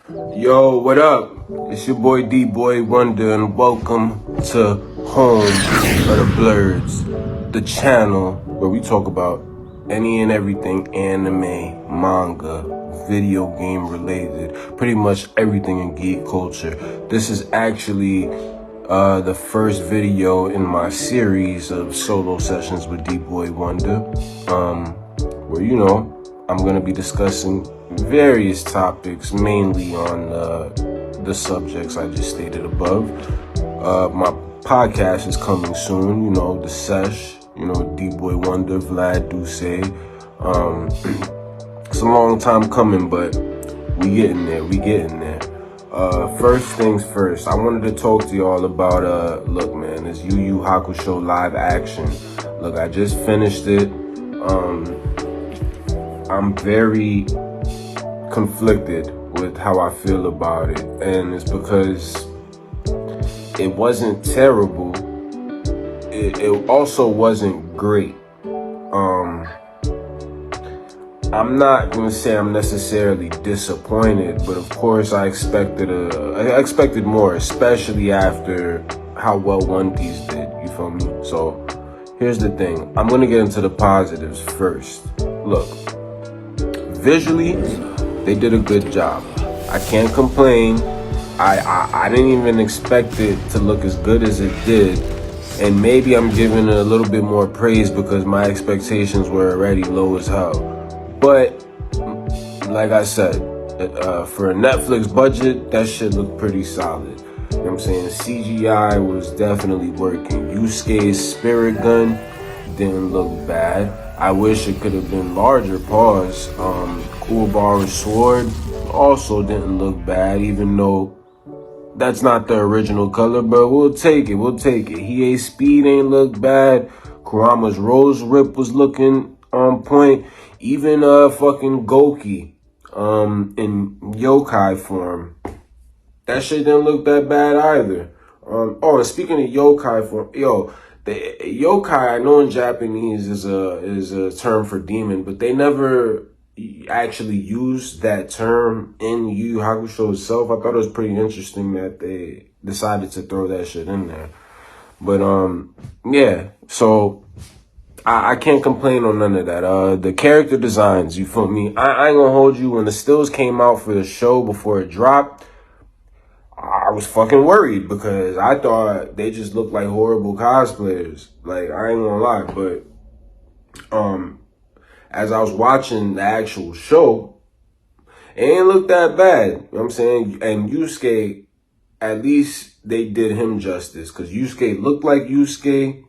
Yo, what up? It's your boy D-Boy Wonder, and welcome to Home of the Blurs, the channel where we talk about any and everything anime, manga, video game related, pretty much everything in geek culture. This is actually the first video in my series of solo sessions with D-Boy Wonder, where, I'm going to be discussing various topics, mainly on the subjects I just stated above. My podcast is coming soon, the sesh, D-Boy Wonder, Vlad Duce. It's a long time coming, but we getting there. First things first, I wanted to talk to y'all about, look, man, this Yu Hakusho live action. Look, I just finished it. I'm very conflicted with how I feel about it, and it's because it wasn't terrible. It also wasn't great. I'm not gonna say I'm necessarily disappointed, but of course I expected more, especially after how well One Piece did. You feel me? So here's the thing. I'm gonna get into the positives first. Look, visually, they did a good job. I can't complain. I didn't even expect it to look as good as it did. And maybe I'm giving it a little bit more praise because my expectations were already low as hell. But, like I said, for a Netflix budget, that shit looked pretty solid. You know what I'm saying? CGI was definitely working. Yusuke's spirit gun didn't look bad. I wish it could have been larger, pause. Kuwabara's sword also didn't look bad, even though that's not the original color, but we'll take it. Hiei's speed ain't look bad. Kurama's rose rip was looking on point. Even fucking Goki in yokai form, that shit didn't look that bad either. And speaking of yokai form, the yokai, I know in Japanese is a term for demon, but they never actually used that term in Yu Hakusho itself. I thought it was pretty interesting that they decided to throw that shit in there. But yeah, so I can't complain on none of that. The character designs, you feel me? I ain't gonna hold you. When the stills came out for the show before it dropped, I was fucking worried because I thought they just looked like horrible cosplayers. Like, I ain't gonna lie, but as I was watching the actual show, it ain't look that bad. You know what I'm saying? And Yusuke, at least they did him justice, because Yusuke looked like Yusuke.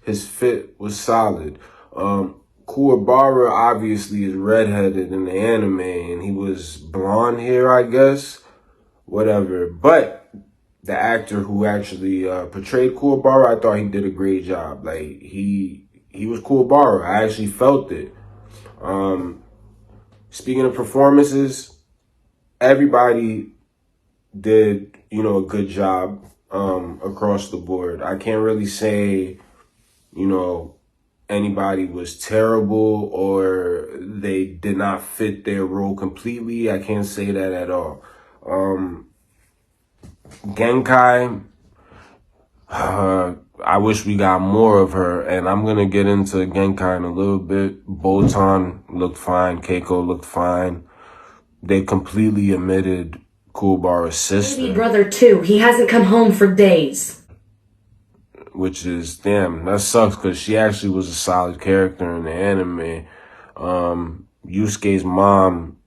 His fit was solid. Kuwabara obviously is redheaded in the anime, and he was blonde hair, I guess. Whatever. But the actor who actually portrayed Kuwabara, I thought he did a great job. Like, he was Kuwabara. I actually felt it. Speaking of performances, everybody did, a good job across the board. I can't really say, anybody was terrible or they did not fit their role completely. I can't say that at all. Genkai, I wish we got more of her, and I'm gonna get into Genkai in a little bit. Botan looked fine, Keiko looked fine. They completely omitted Kuwabara's sister. Baby brother too. He hasn't come home for days. Which is, damn, that sucks because she actually was a solid character in the anime. Yusuke's mom,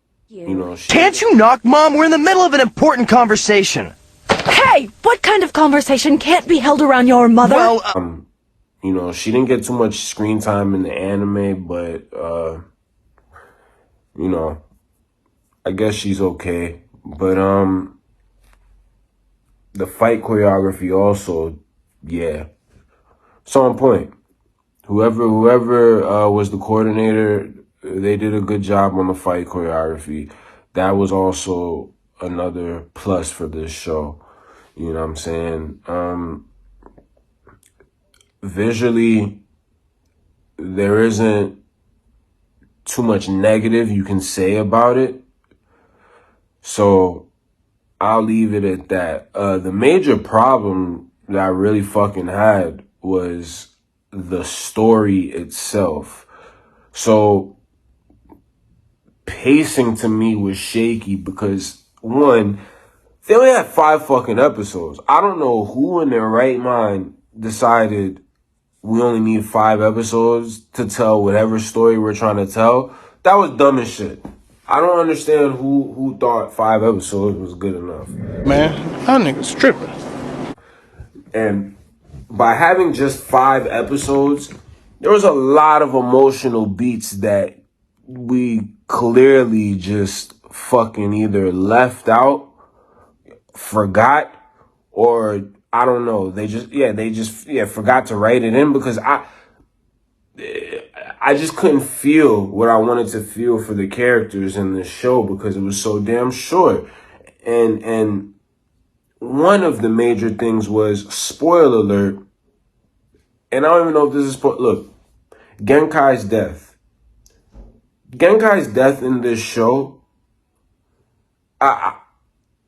Can't you knock, Mom? We're in the middle of an important conversation. Hey, what kind of conversation can't be held around your mother? Well, she didn't get too much screen time in the anime, but, I guess she's okay. But, the fight choreography also, yeah. So on point. Whoever was the coordinator, they did a good job on the fight choreography. That was also another plus for this show. You know what I'm saying? Visually, there isn't too much negative you can say about it. So I'll leave it at that. The major problem that I really fucking had was the story itself. So pacing to me was shaky because, one, they only had 5 fucking episodes. I don't know who in their right mind decided we only need 5 episodes to tell whatever story we're trying to tell. That was dumb as shit. I don't understand who thought 5 episodes was good enough. Man, that nigga's tripping. And by having just 5 episodes, there was a lot of emotional beats that we clearly just fucking either left out, forgot, or I don't know. They just forgot to write it in because I just couldn't feel what I wanted to feel for the characters in this show because it was so damn short. And one of the major things was, spoiler alert, and I don't even know if this is, look, Genkai's death. Genkai's death in this show,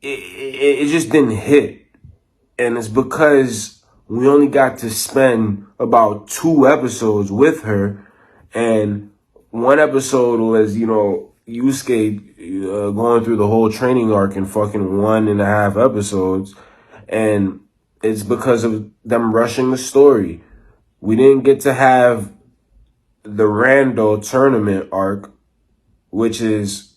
it just didn't hit. And it's because we only got to spend about 2 episodes with her. And one episode was, Yusuke going through the whole training arc in fucking 1.5 episodes. And it's because of them rushing the story. We didn't get to have the Rando tournament arc, which is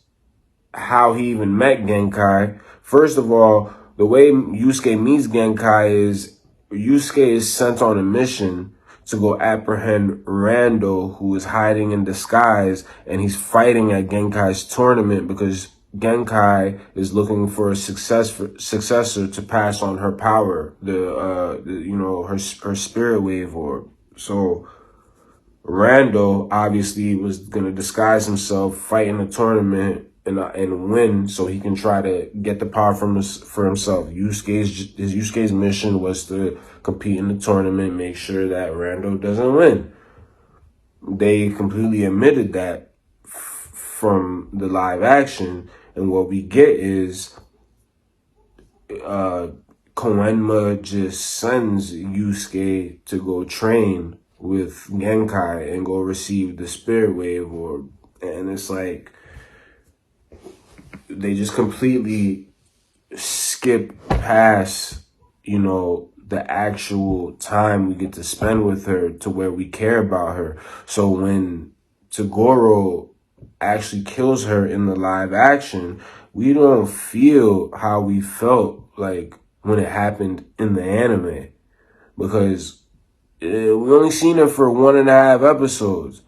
how he even met Genkai. First of all, the way Yusuke meets Genkai is Yusuke is sent on a mission to go apprehend Rando, who is hiding in disguise, and he's fighting at Genkai's tournament because Genkai is looking for a successor to pass on her power, her spirit wave orb. So Rando obviously was gonna disguise himself, fight in the tournament, and win, so he can try to get the power for himself. Yusuke's mission was to compete in the tournament, make sure that Rando doesn't win. They completely omitted that from the live action, and what we get is Koenma just sends Yusuke to go train with Genkai and go receive the spirit wave orb, and it's like they just completely skip past, the actual time we get to spend with her to where we care about her. So when Toguro actually kills her in the live action, we don't feel how we felt like when it happened in the anime, because we only seen her for 1.5 episodes.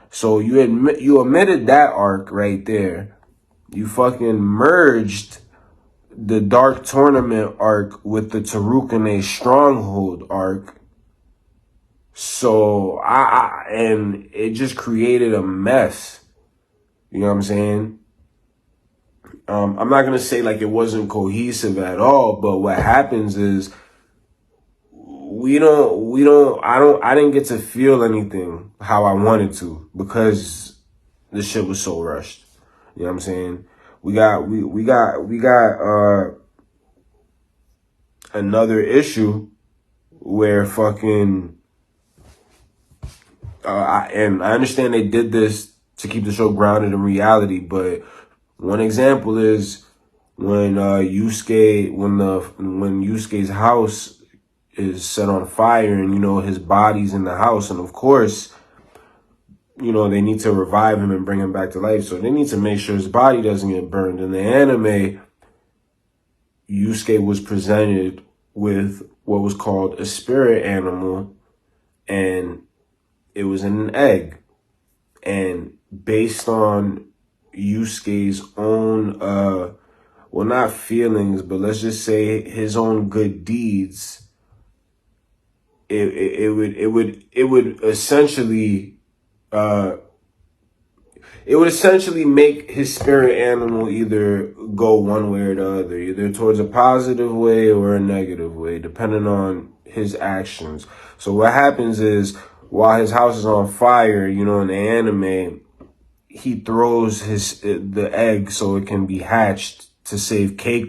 So you omitted that arc right there. You fucking merged the Dark Tournament arc with the Tarukane Stronghold arc. So and it just created a mess. You know what I'm saying? I'm not gonna say like it wasn't cohesive at all, but what happens is I didn't get to feel anything how I wanted to because the shit was so rushed. You know what I'm saying? We got another issue where fucking and I understand they did this to keep the show grounded in reality, but one example is when Yusuke's house is set on fire and his body's in the house, and of course they need to revive him and bring him back to life. So they need to make sure his body doesn't get burned. In the anime, Yusuke was presented with what was called a spirit animal, and it was in an egg. And based on Yusuke's own, not feelings, but let's just say his own good deeds, it would essentially make his spirit animal either go one way or the other, either towards a positive way or a negative way, depending on his actions. So what happens is, while his house is on fire, in the anime, he throws the egg so it can be hatched to save Keiko,